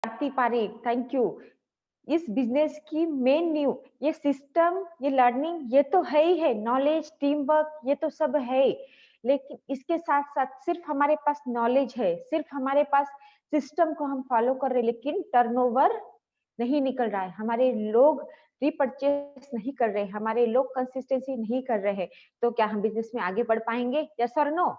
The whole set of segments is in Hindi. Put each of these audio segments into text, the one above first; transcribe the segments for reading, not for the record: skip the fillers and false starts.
Aarti Parekh, thank you. इस बिजनेस की मेन नींव, ये सिस्टम, ये लर्निंग, ये तो है ही है, नॉलेज, टीम वर्क, ये तो सब है ही। लेकिन इसके साथ-साथ सिर्फ हमारे पास नॉलेज है, सिर्फ हमारे पास सिस्टम को हम फॉलो कर रहे हैं, लेकिन टर्नओवर नहीं निकल रहा है। हमारे लोग रीपरचेज़ नहीं कर रहे हैं, हमारे लोग कंसिस्टेंसी नहीं कर रहे हैं, तो क्या हम बिज़नेस में आगे बढ़ पाएँगे? यस और नो?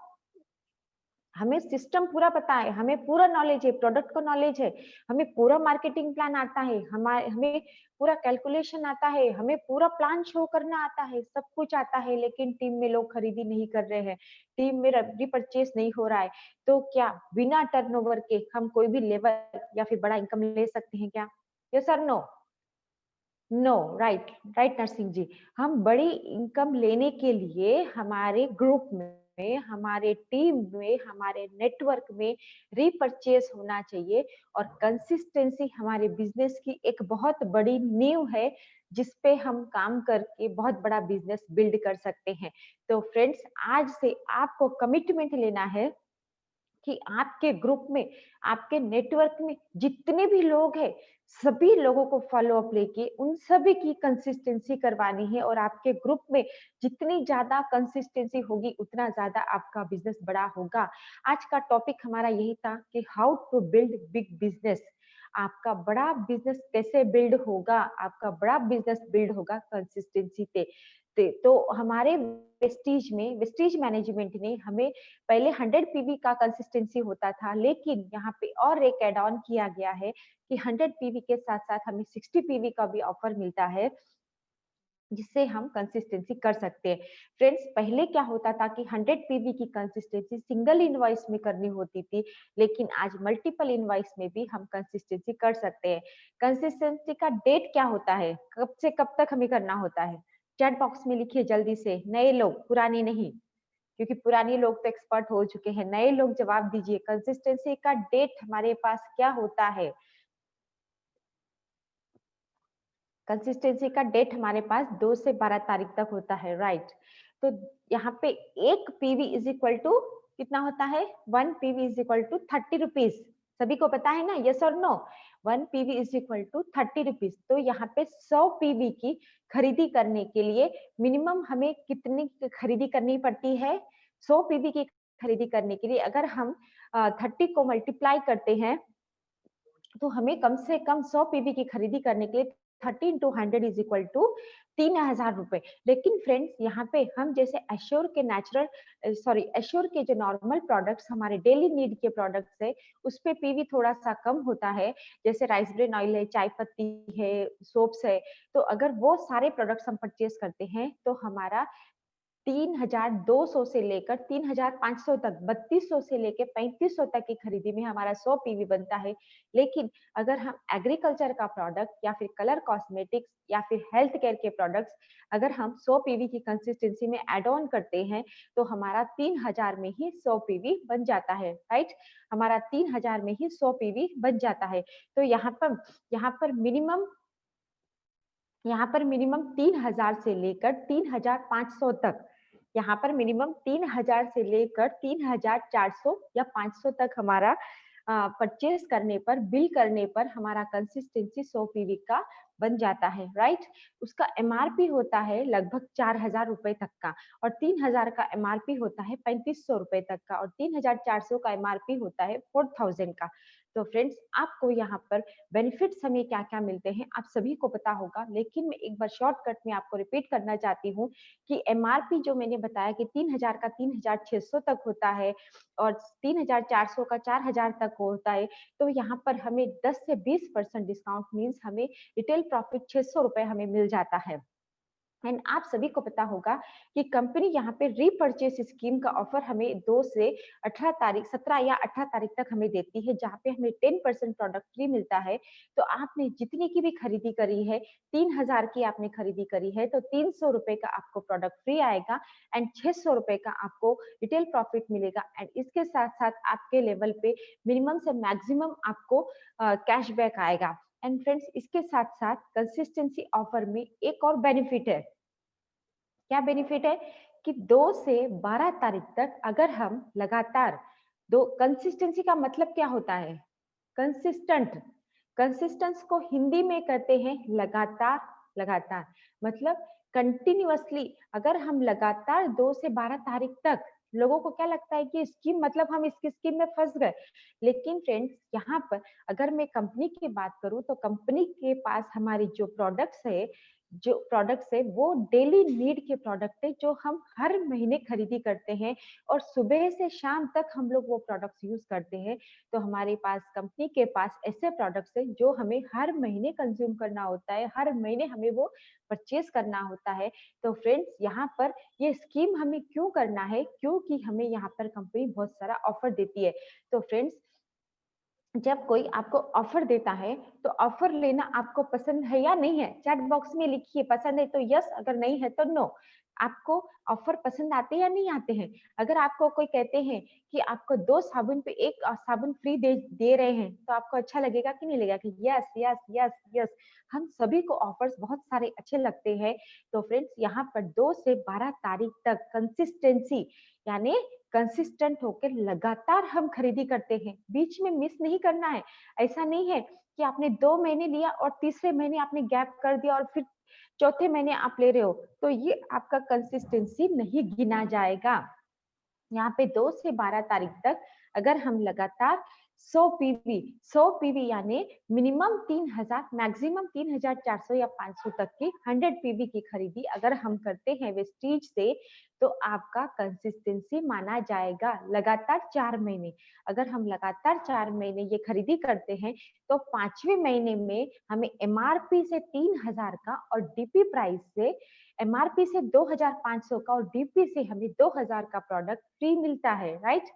हमें सिस्टम पूरा पता है, हमें पूरा नॉलेज है, प्रोडक्ट का नॉलेज है, हमें पूरा मार्केटिंग प्लान आता है, हमें पूरा कैलकुलेशन आता है, हमें पूरा प्लान शो करना आता है, सब कुछ आता है, लेकिन टीम में लोग खरीदी नहीं कर रहे हैं, टीम में रीपरचेज़ नहीं हो रहा है। तो क्या बिना टर्नओवर के हम कोई भी लेवल या फिर बड़ा इनकम ले सकते हैं क्या? यस और no? No, right, right Narasimha ji. हम बड़ी इनकम लेने के लिए हमारे ग्रुप में, हमारे टीम में, हमारे नेटवर्क में रीपरचेज़ होना चाहिए और कंसिस्टेंसी हमारे बिज़नेस की एक बहुत बड़ी नींव है, जिस पे हम काम करके बहुत बड़ा बिज़नेस बिल्ड कर सकते हैं। तो फ्रेंड्स, आज से आपको कमिटमेंट लेना है कि आपके ग्रुप में, आपके नेटवर्क में जितने भी लोग हैं, सभी लोगों को फ़ॉलो अप लेके उन सभी की कंसिस्टेंसी करवानी है और आपके ग्रुप में जितनी ज़्यादा कंसिस्टेंसी होगी, उतना ज़्यादा आपका बिज़नेस बड़ा होगा। आज का टॉपिक हमारा यही था कि how to build big business. आपका बड़ा बिज़नेस कैसे बिल्ड होगा? आपका बड़ा बिज़नेस बिल्ड होगा कंसिस्टेंसी तो हमारे वेस्टीज मैनेजमेंट ने हमें पहले 100 पीवी का कंसिस्टेंसी होता था, लेकिन यहाँ पे और एक ऐड ऑन किया गया है कि 100 पीवी के साथ-साथ हमें 60 पीवी का भी ऑफर मिलता है, जिससे हम कंसिस्टेंसी कर सकते हैं। फ्रेंड्स, पहले क्या होता था कि 100 पीवी की कंसिस्टेंसी सिंगल इनवॉइस में करनी होती थी, लेकिन आज मल्टीपल इनवॉइस में भी हम कंसिस्टेंसी कर सकते हैं। कंसिस्टेंसी का डेट क्या होता है? कब से कब तक हमें करना होता है? चैट बॉक्स में लिखिए जल्दी से, नए लोग, पुराने नहीं। क्योंकि पुराने लोग तो एक्सपर्ट हो चुके हैं, नए लोग जवाब दीजिए, कंसिस्टेंसी का डेट हमारे पास क्या होता है? कंसिस्टेंसी का डेट हमारे पास 2 से 12 तारीख तक होता है, राइट? तो यहाँ पे 1 पीवी इज़ इक्वल टू कितना होता है? 1 PV is equal to 30 rupees. सभी को पता है ना? येस और no? 1 PV is equal to 30 rupees. तो यहाँ पे 100 पीवी की खरीदी करने के लिए मिनिमम हमें कितनी खरीदी करनी पड़ती है? 100 पीवी की खरीदी करने के लिए अगर हम 30 को मल्टीप्लाई करते हैं तो हमें कम से कम 100 पीवी की खरीदी करने के लिए 30 इंटू 100 इज इक्वल टू 3000 रुपए। लेकिन फ्रेंड्स, यहाँ पे हम जैसे एश्योर के एश्योर के जो नॉर्मल प्रोडक्ट्स हमारे डेली नीड के प्रोडक्ट्स है, उस पे पीवी थोड़ा सा कम होता है। जैसे राइस ब्रेन ऑयल है, चाय पत्ती है, सोप्स है। तो अगर वो सारे प्रोडक्ट्स हम परचेज करते हैं तो हमारा 3,200 से लेकर 3,500 तक, 3200 से लेके 3500 तक की खरीदी में हमारा 100 पीवी बनता है। लेकिन अगर हम एग्रीकल्चर का प्रोडक्ट या फिर कलर कॉस्मेटिक्स या फिर हेल्थ केयर के प्रोडक्ट्स अगर हम 100 पीवी की कंसिस्टेंसी में ऐड ऑन करते हैं, तो हमारा 3000 में ही 100 पीवी बन जाता है, राइट? हमारा 3000 में ही 100 पीवी बन जाता है। तो यहाँ पर मिनिमम 3000 से लेकर 3500 तक, यहाँ पर मिनिमम 3000 से लेकर 3400 या 500 तक हमारा परचेज़ करने पर, बिल करने पर हमारा कंसिस्टेंसी 100 पीवी का बन जाता है, राइट? उसका एमआरपी होता है लगभग 4000 रुपए तक का और 3000 का एमआरपी होता है 3500 रुपए तक का और 3400 का एमआरपी होता है 4000 का। तो फ्रेंड्स, आपको यहाँ पर बेनिफिट्स हमें क्या-क्या मिलते हैं, आप सभी को पता होगा, लेकिन मैं एक बार शॉर्टकट में आपको रिपीट करना चाहती हूँ कि एमआरपी जो मैंने बताया कि 3000 का 3600 तक होता है और 3400 का 4000 तक होता है, तो यहाँ पर हमें 10 से 20% डिस्काउंट मीन्स हमें रिटेल प्रॉफिट ₹600 हमें मिल जाता है। एंड आप सभी को पता होगा कि कंपनी यहाँ पे रीपर्चेस स्कीम का ऑफर हमें 2 से 18 तारीख 17 या 18 तारीख तक हमें देती है, जहाँ पे हमें 10% प्रोडक्ट फ्री मिलता है। तो आपने जितनी की भी खरीदी करी है, 3000 की आपने खरीदी करी है, तो ₹300 का आपको प्रोडक्ट फ्री आएगा एंड ₹600 का आपको रिटेल प्रॉफिट मिलेगा एंड इसके साथ-साथ आपके लेवल पे मिनिमम से मैक्सिमम आपको कैशबैक आएगा। एंड फ्रेंड्स, इसके साथ-साथ कंसिस्टेंसी ऑफर में एक और बेनिफिट है। क्या बेनिफिट है कि 2 से 12 तारीख तक अगर हम लगातार दो कंसिस्टेंसी का मतलब क्या होता है? कंसिस्टेंट कंसिस्टेंस को हिंदी में कहते हैं लगातार, लगातार मतलब कंटिन्यूअसली। अगर हम लगातार 2 से 12 तारीख तक, लोगों को क्या लगता है कि स्कीम मतलब हम इसकी स्कीम में फँस गए। लेकिन फ्रेंड्स यहाँ पर अगर मैं कंपनी की बात करूँ तो कंपनी के पास हमारी जो प्रोडक्ट्स है वो डेली नीड के प्रोडक्ट है जो हम हर महीने खरीदी करते हैं और सुबह से शाम तक हम लोग वो प्रोडक्ट्स यूज़ करते हैं। तो हमारे पास कंपनी के पास ऐसे प्रोडक्ट्स हैं जो हमें हर महीने कंज्यूम करना होता है, हर महीने हमें वो परचेज़ करना होता है। तो फ्रेंड्स यहाँ पर ये स्कीम हमें क्यों करना है? क्योंकि हमें यहाँ पर कंपनी बहुत सारा ऑफर देती है। तो फ्रेंड्स जब कोई आपको ऑफर देता है, तो ऑफर लेना आपको पसंद है या नहीं है? चैट बॉक्स में लिखिए पसंद है तो यस, अगर नहीं है तो नो। आपको ऑफर पसंद आते हैं या नहीं आते हैं? अगर आपको कोई कहते हैं कि आपको 2 साबुन पे 1 साबुन फ्री दे दे रहे हैं, तो आपको अच्छा लगेगा कि नहीं लगेगा कि यस, यस, यस, यस। हम सभी को ऑफर्स बहुत सारे अच्छे लगते हैं। तो फ्रेंड्स यहाँ पर 2 से 12 तारीख तक कंसिस्टेंसी यानी कंसिस्टेंट होकर लगातार हम खरीदी करते हैं, बीच में मिस नहीं करना है। ऐसा नहीं है कि आपने 2 महीने लिया और तीसरे महीने आपने गैप कर दिया और फिर चौथे महीने आप ले रहे हो, तो ये आपका कंसिस्टेंसी नहीं गिना जाएगा। यहाँ पे 2 से 12 तारीख तक अगर हम लगातार 100 पीवी यानी मिनिमम 3000 मैक्सिमम 3400 या 500 तक की 100 पीवी की खरीदी अगर हम करते हैं वेस्टीज से, तो आपका कंसिस्टेंसी माना जाएगा लगातार 4 महीने। अगर हम लगातार 4 महीने ये खरीदी करते हैं, तो 5वें महीने में हमें एमआरपी से 3000 का और डीपी प्राइस से एमआरपी से 2500 का और डीपी से हमें 2000 का प्रोडक्ट फ्री मिलता है, राइट?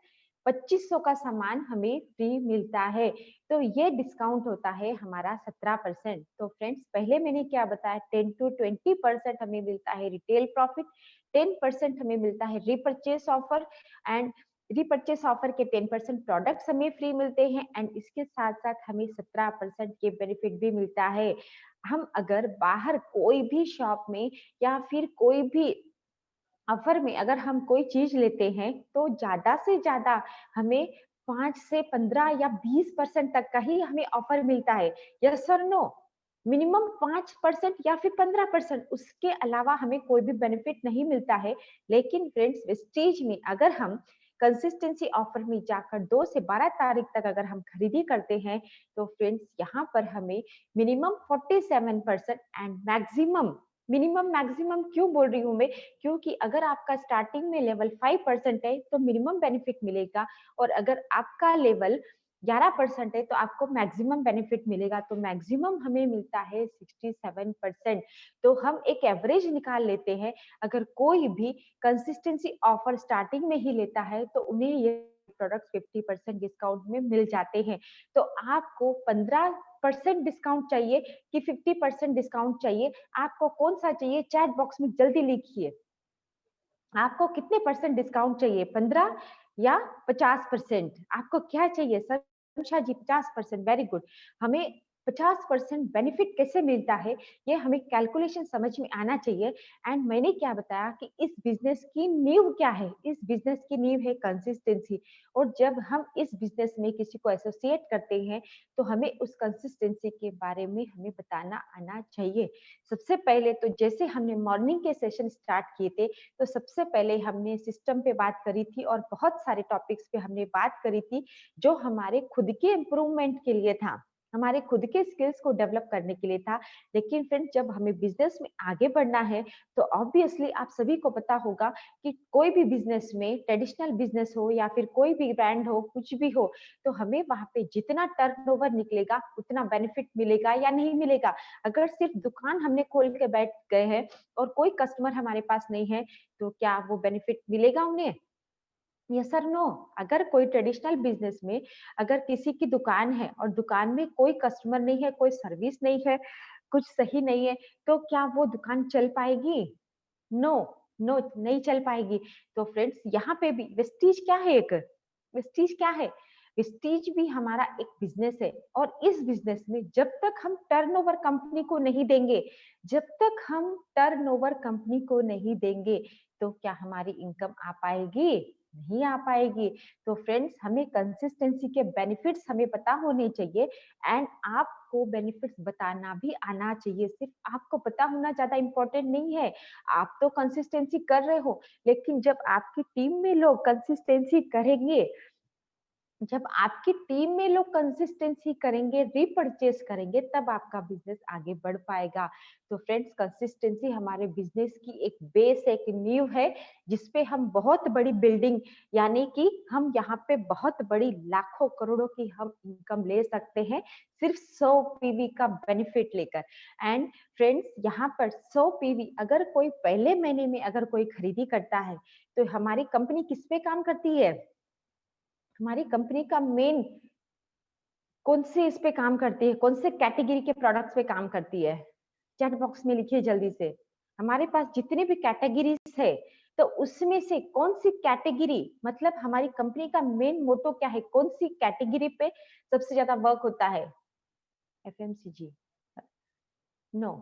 2500 का सामान हमें फ्री मिलता है। तो ये डिस्काउंट होता है हमारा 17%। तो फ्रेंड्स पहले मैंने क्या बताया 10 टू 20% हमें मिलता है रिटेल प्रॉफिट, 10% हमें मिलता है रीपरचेस ऑफर एंड रीपरचेस ऑफर के 10% प्रोडक्ट्स हमें फ्री मिलते हैं एंड इसके साथ-साथ हमें 17% के बेनिफिट भी मिलता है। हम अगर बाहर कोई भी शॉप में या फिर कोई भी ऑफर में अगर हम कोई चीज लेते हैं तो ज्यादा से ज्यादा हमें 5 से 15 या 20% तक का ही हमें ऑफर मिलता है। यस और नो? मिनिमम 5% या फिर 15%, उसके अलावा हमें कोई भी बेनिफिट नहीं मिलता है। लेकिन फ्रेंड्स वेस्टीज में अगर हम कंसिस्टेंसी ऑफर में जाकर 2 से 12 तारीख तक अगर हम खरीदी करते हैं, तो फ्रेंड्स यहाँ पर हमें minimum 47% and maximum minimum maximum क्यों बोल रही हूँ मैं? क्योंकि अगर आपका स्टार्टिंग में लेवल 5% है तो मिनिमम बेनिफिट मिलेगा और अगर आपका लेवल 11% है तो आपको मैक्सिमम बेनिफिट मिलेगा। तो मैक्सिमम हमें मिलता है 67%। तो हम एक एवरेज निकाल लेते हैं, अगर कोई भी कंसिस्टेंसी ऑफर स्टार्टिंग में ही लेता है तो उन्हें ये प्रोडक्ट्स 50% डिस्काउंट में मिल जाते हैं। तो आपको 15% डिस्काउंट चाहिए कि 50% डिस्काउंट चाहिए, आपको कौन-सा चाहिए चैट बॉक्स में जल्दी लिखिए। आपको कितने परसेंट डिस्काउंट चाहिए? 15 या 50%? आपको क्या चाहिए? संशा जी 50%, वेरी गुड। हमें 50% बेनिफिट कैसे मिलता है, ये हमें कैलकुलेशन समझ में आना चाहिए। एंड मैंने क्या बताया कि इस बिज़नेस की नींव क्या है? इस बिज़नेस की नींव है कंसिस्टेंसी और जब हम इस बिज़नेस में किसी को एसोसिएट करते हैं, तो हमें उस कंसिस्टेंसी के बारे में हमें बताना आना चाहिए। सबसे पहले तो जैसे हमने मॉर्निंग के सेशन स्टार्ट किए थे, तो सबसे पहले हमने सिस्टम पे बात करी थी और बहुत सारे टॉपिक्स पे हमने बात करी थी जो हमारे खुद के इम्प्रूवमेंट के लिए था, हमारे खुद के स्किल्स को डेवलप करने के लिए था। लेकिन फ्रेंड्स जब हमें बिजनेस में आगे बढ़ना है तो ऑब्वियसली आप सभी को पता होगा कि कोई भी बिजनेस में ट्रेडिशनल बिजनेस हो या फिर कोई भी ब्रांड हो, कुछ भी हो, तो हमें वहां पे जितना टर्नओवर निकलेगा उतना बेनिफिट मिलेगा या नहीं मिलेगा। अगर सिर्फ दुकान हमने खोल के बैठ गए हैं और कोई कस्टमर हमारे पास नहीं है, तो क्या वो बेनिफिट मिलेगा उन्हें? यस और नो? अगर कोई ट्रेडिशनल बिजनेस में अगर किसी की दुकान है और दुकान में कोई कस्टमर नहीं है, कोई सर्विस नहीं है, कुछ सही नहीं है, तो क्या वो दुकान चल पाएगी? नो, नो नहीं चल पाएगी। तो फ्रेंड्स यहाँ पे भी वेस्टीज क्या है एक? वेस्टीज क्या है? वेस्टीज भी हमारा एक बिज़नेस है और इस बिज़नेस में जब तक हम टर्नओवर कंपनी को नहीं देंगे, जब तक हम टर्नओवर कंपनी को नहीं देंगे, तो क्या हमारी इनकम आ पाएगी? नहीं आ पाएगी। तो फ्रेंड्स हमें कंसिस्टेंसी के बेनिफिट्स हमें पता होने चाहिए एंड आपको बेनिफिट्स बताना भी आना चाहिए। सिर्फ आपको पता होना ज़्यादा इम्पोर्टेंट नहीं है। आप तो कंसिस्टेंसी कर रहे हो, लेकिन जब आपकी टीम में लोग कंसिस्टेंसी करेंगे, जब आपकी टीम में लोग कंसिस्टेंसी करेंगे, रीपरचेज करेंगे, तब आपका बिज़नेस आगे बढ़ पाएगा। तो फ्रेंड्स कंसिस्टेंसी हमारे बिज़नेस की एक बेस है, एक नींव है, जिस पे हम बहुत बड़ी बिल्डिंग यानी कि हम यहाँ पे बहुत बड़ी लाखों करोड़ों की हम इनकम ले सकते हैं, सिर्फ 100 पीवी का बेनिफिट लेकर। एंड फ्रेंड्स यहाँ पर 100 पीवी अगर कोई पहले महीने में अगर कोई खरीदी करता है, तो हमारी कंपनी किस पे काम करती है? हमारी कंपनी का मेन कौन से इस पे काम करती है? कौन से कैटेगरी के प्रोडक्ट्स पे काम करती है? चैट बॉक्स में लिखिए जल्दी से। हमारे पास जितनी भी कैटेगरीज़ है, तो उसमें से कौन-सी कैटेगरी मतलब हमारी कंपनी का मेन मोटो क्या है? कौन-सी कैटेगरी पे सबसे ज़्यादा वर्क होता है? FMCG no.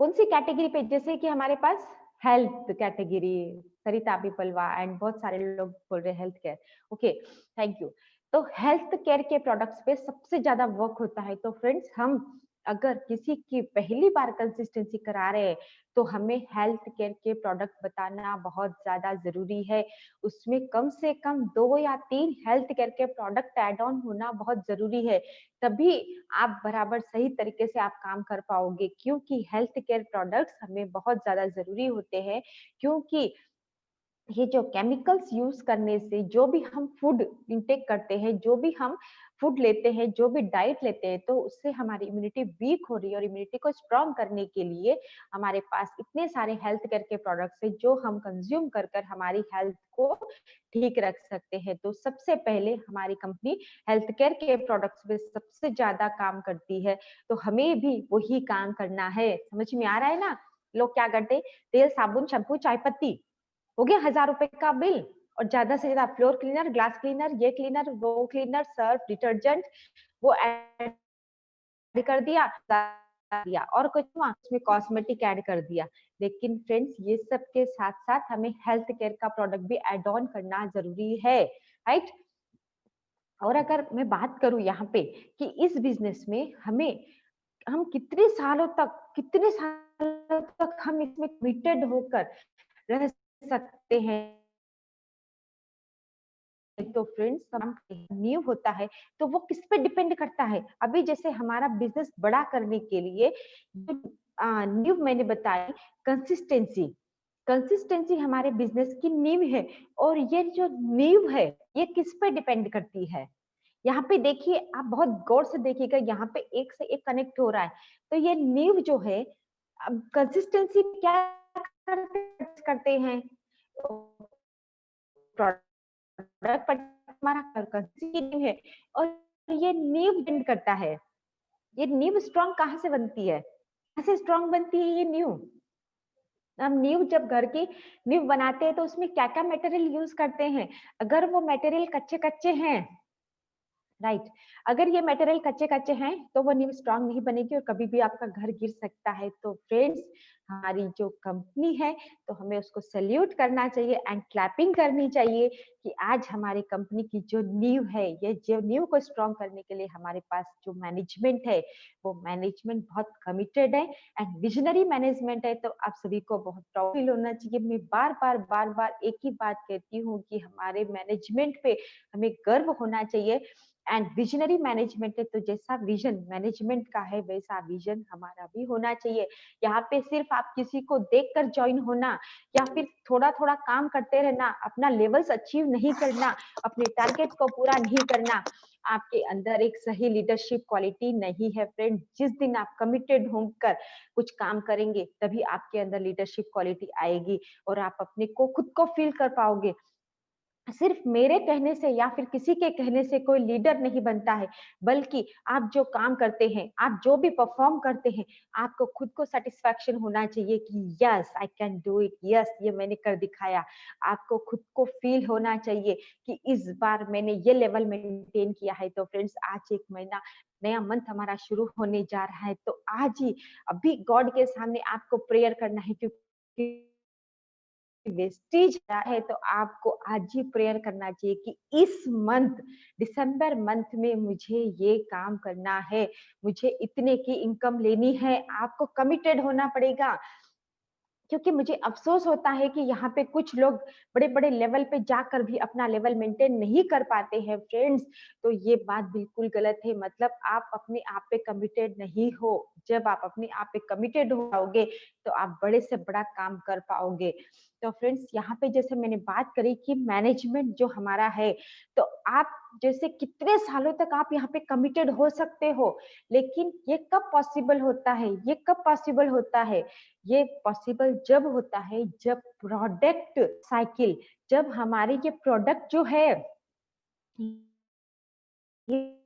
कौन-सी कैटेगरी पे जैसे कि हमारे पास health category, Sarita Piplwa and बहुत सारे लोग बोल रहे हैं health care. Okay, thank you. तो हेल्थ केयर के प्रोडक्ट्स पे सबसे ज़्यादा वर्क होता है। तो फ्रेंड्स हम अगर किसी की पहली बार कंसिस्टेंसी करा रहे हैं, तो हमें हेल्थ केयर के प्रोडक्ट बताना बहुत ज़्यादा ज़रूरी है। उसमें कम से कम 2 या 3 हेल्थ केयर के प्रोडक्ट ऐड ऑन होना बहुत ज़रूरी है। तभी आप बराबर सही तरीके से आप काम कर पाओगे क्योंकि हेल्थ केयर प्रोडक्ट्स हमें बहुत ज़्यादा ज़रूरी होते हैं क्योंकि ये जो केमिकल्स यूज़ करने से जो भी हम फूड इंटेक करते हैं, जो भी हम फूड लेते हैं, जो भी डाइट लेते हैं, तो उससे हमारी इम्यूनिटी वीक हो रही है और इम्यूनिटी को स्ट्रॉन्ग करने के लिए हमारे पास इतने सारे हेल्थ केयर के प्रोडक्ट्स हैं, जो हम कंज़्यूम कर कर हमारी हेल्थ को ठीक रख सकते हैं। तो सबसे पहले हमारी कंपनी हेल्थ केयर के प्रोडक्ट्स पे सबसे ज़्यादा काम करती है, तो हमें भी वही काम करना है। समझ में आ रहा है ना? लोग क्या करते हैं, तेल, साबुन, शैम्पू, चाय पत्ती हो गया ₹1000 का बिल और ज़्यादा से ज़्यादा फ्लोर क्लीनर, ग्लास क्लीनर, ये क्लीनर, वो क्लीनर, सर्फ, डिटर्जेंट वो ऐड कर दिया, दिया और कुछ हुआ उसमें कॉस्मेटिक ऐड कर दिया। लेकिन फ्रेंड्स ये सब के साथ-साथ हमें हेल्थ केयर का प्रोडक्ट भी ऐड ऑन करना ज़रूरी है, राइट? और अगर मैं बात करूँ यहाँ पे कि इस बिज़नेस में हम कितने सालों तक हम इसमें कमिटेड होकर रह सकते हैं। तो फ्रेंड्स काम न्यू होता है तो वो किस पे डिपेंड करता है अभी जैसे हमारा बिजनेस बड़ा करने के लिए न्यू मैंने बताई कंसिस्टेंसी कंसिस्टेंसी हमारे बिजनेस की नींव है और ये जो नींव है ये किस पे डिपेंड करती है यहाँ पे देखिए आप बहुत गौर से देखिएगा यहाँ पे एक से एक कनेक्ट हो रहा है तो ये नींव जो है अब कंसिस्टेंसी क्या करते हैं प्रोडक्ट पर हमारा कंसिस्टेंसी है और ये नींव डिपेंड करता है। ये नींव स्ट्रॉन्ग कहाँ से बनती है? कहाँ से स्ट्रॉन्ग बनती है ये नींव? हम नींव जब घर की नींव बनाते हैं तो उसमें क्या-क्या मटेरियल यूज़ करते हैं? अगर वो मटेरियल कच्चे-कच्चे हैं राइट अगर ये मटेरियल कच्चे-कच्चे हैं तो वो नींव स्ट्रॉन्ग नहीं बनेगी और कभी भी आपका घर गिर सकता है। तो फ्रेंड्स हमारी जो कंपनी है तो हमें उसको सैल्यूट करना चाहिए एंड क्लैपिंग करनी चाहिए कि आज हमारी कंपनी की जो नींव है ये जो नींव को स्ट्रॉन्ग करने के लिए हमारे पास जो मैनेजमेंट है वो मैनेजमेंट बहुत कमिटेड है एंड विजनरी मैनेजमेंट है। तो आप सभी को बहुत प्राउड फील होना चाहिए। मैं बार-बार एक ही बात कहती हूँ कि हमारे मैनेजमेंट पे हमें गर्व होना चाहिए एंड विजनरी मैनेजमेंट है तो जैसा विजन मैनेजमेंट का है वैसा विजन हमारा भी होना चाहिए। यहाँ पे सिर्फ आप किसी को देखकर जॉइन होना या फिर थोड़ा-थोड़ा काम करते रहना, अपना लेवल्स अचीव नहीं करना, अपने टारगेट को पूरा नहीं करना, आपके अंदर एक सही लीडरशिप क्वालिटी नहीं है फ्रेंड। जिस दिन आप कमिटेड होकर कुछ काम करेंगे, तभी आपके अंदर लीडरशिप क्वालिटी आएगी और आप अपने को खुद को फील कर पाओगे। सिर्फ मेरे कहने से या फिर किसी के कहने से कोई लीडर नहीं बनता है, बल्कि आप जो काम करते हैं, आप जो भी परफ़ॉर्म करते हैं, आपको खुद को सैटिस्फैक्शन होना चाहिए कि yes I can do it, yes ये मैंने कर दिखाया। आपको खुद को फ़ील होना चाहिए कि इस बार मैंने ये लेवल मेंटेन किया है। तो फ्रेंड्स आज 1 महीना नया मंथ हमारा शुरू होने जा रहा है, तो आज ही अभी गॉड के सामने आपको प्रेयर करना है क्योंकि वेस्टेज रहा है तो आपको आज ही प्रेयर करना चाहिए कि इस मंथ दिसंबर मंथ में मुझे ये काम करना है, मुझे इतने की इनकम लेनी है, आपको कमिटेड होना पड़ेगा। क्योंकि मुझे अफ़सोस होता है कि यहाँ पे कुछ लोग बड़े-बड़े लेवल पे जाकर भी अपना लेवल मेंटेन नहीं कर पाते हैं फ्रेंड्स, तो ये बात बिल्कुल गलत है। मतलब आप अपने आप पे कमिटेड नहीं हो। जब आप अपने आप पे कमिटेड हो जाओगे, तो आप बड़े से बड़ा काम कर पाओगे। तो फ्रेंड्स यहाँ पे जैसे मैंने बात करी कि मैनेजमेंट जो हमारा है, तो आप जैसे कितने सालों तक आप यहाँ पे कमिटेड हो सकते हो, लेकिन ये कब पॉसिबल होता है? ये कब पॉसिबल होता है? ये पॉसिबल जब होता है जब प्रोडक्ट साइकिल जब हमारी ये प्रोडक्ट जो है ये